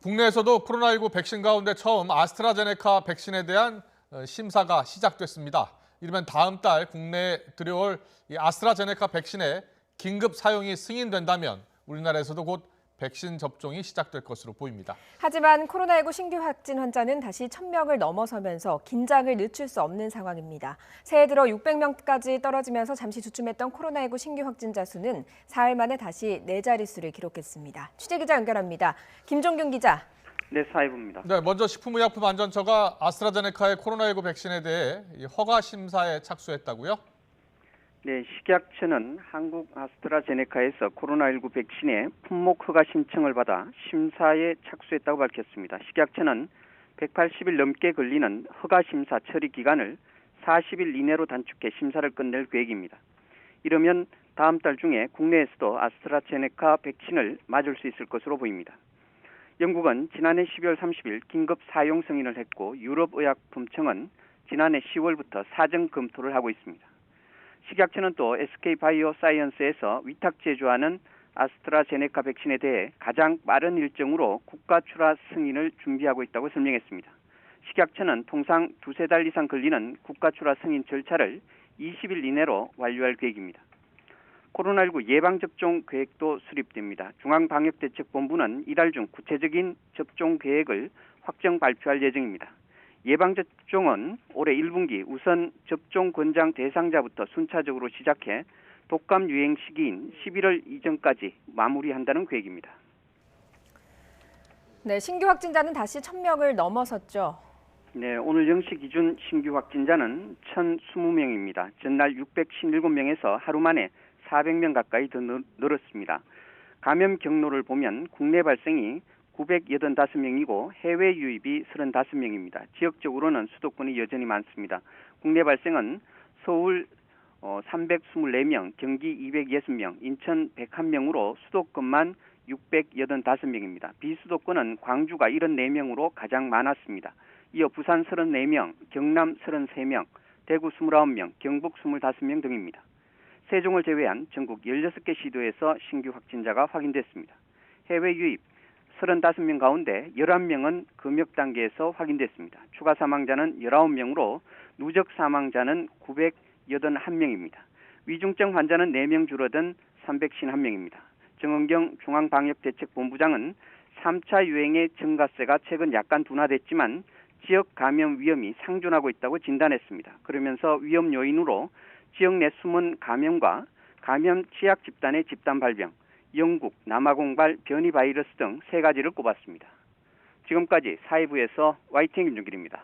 국내에서도 코로나19 백신 가운데 처음 아스트라제네카 백신에 대한 심사가 시작됐습니다. 이르면 다음 달 국내에 들여올 이 아스트라제네카 백신의 긴급 사용이 승인된다면 우리나라에서도 곧 백신 접종이 시작될 것으로 보입니다. 하지만 코로나19 신규 확진 환자는 다시 1,000명을 넘어서면서 긴장을 늦출 수 없는 상황입니다. 새해 들어 600명까지 떨어지면서 잠시 주춤했던 코로나19 신규 확진자 수는 사흘 만에 다시 4자릿수를 기록했습니다. 취재기자 연결합니다. 김종균 기자. 네, 사회부입니다. 네, 먼저 식품의약품안전처가 아스트라제네카의 코로나19 백신에 대해 허가 심사에 착수했다고요? 네, 식약처는 한국 아스트라제네카에서 코로나19 백신의 품목 허가 신청을 받아 심사에 착수했다고 밝혔습니다. 식약처는 180일 넘게 걸리는 허가 심사 처리 기간을 40일 이내로 단축해 심사를 끝낼 계획입니다. 이러면 다음 달 중에 국내에서도 아스트라제네카 백신을 맞을 수 있을 것으로 보입니다. 영국은 지난해 12월 30일 긴급 사용 승인을 했고 유럽의약품청은 지난해 10월부터 사전 검토를 하고 있습니다. 식약처는 또 SK바이오사이언스에서 위탁 제조하는 아스트라제네카 백신에 대해 가장 빠른 일정으로 국가 출하 승인을 준비하고 있다고 설명했습니다. 식약처는 통상 2-3달 이상 걸리는 국가 출하 승인 절차를 20일 이내로 완료할 계획입니다. 코로나19 예방접종 계획도 수립됩니다. 중앙방역대책본부는 이달 중 구체적인 접종 계획을 확정 발표할 예정입니다. 예방접종은 올해 1분기 우선 접종 권장 대상자부터 순차적으로 시작해 독감 유행 시기인 11월 이전까지 마무리한다는 계획입니다. 네, 신규 확진자는 다시 1,000명을 넘어섰죠. 네, 오늘 0시 기준 신규 확진자는 1,020명입니다. 전날 657명에서 하루 만에 400명 가까이 더 늘었습니다. 감염 경로를 보면 국내 발생이 985명이고 해외 유입이 35명입니다. 지역적으로는 수도권이 여전히 많습니다. 국내 발생은 서울 324명, 경기 260명, 인천 101명으로 수도권만 685명입니다. 비수도권은 광주가 74명으로 가장 많았습니다. 이어 부산 34명, 경남 33명, 대구 29명, 경북 25명 등입니다. 세종을 제외한 전국 16개 시도에서 신규 확진자가 확인됐습니다. 해외 유입 35명 가운데 11명은 금역 단계에서 확인됐습니다. 추가 사망자는 19명으로 누적 사망자는 981명입니다. 위중증 환자는 4명 줄어든 351명입니다. 정은경 중앙방역대책본부장은 3차 유행의 증가세가 최근 약간 둔화됐지만 지역 감염 위험이 상존하고 있다고 진단했습니다. 그러면서 위험 요인으로 지역 내 숨은 감염과 감염 취약 집단의 집단 발병, 영국, 남아공발 변이 바이러스 등 3가지를 꼽았습니다. 지금까지 사회부에서 YTN 김종길입니다.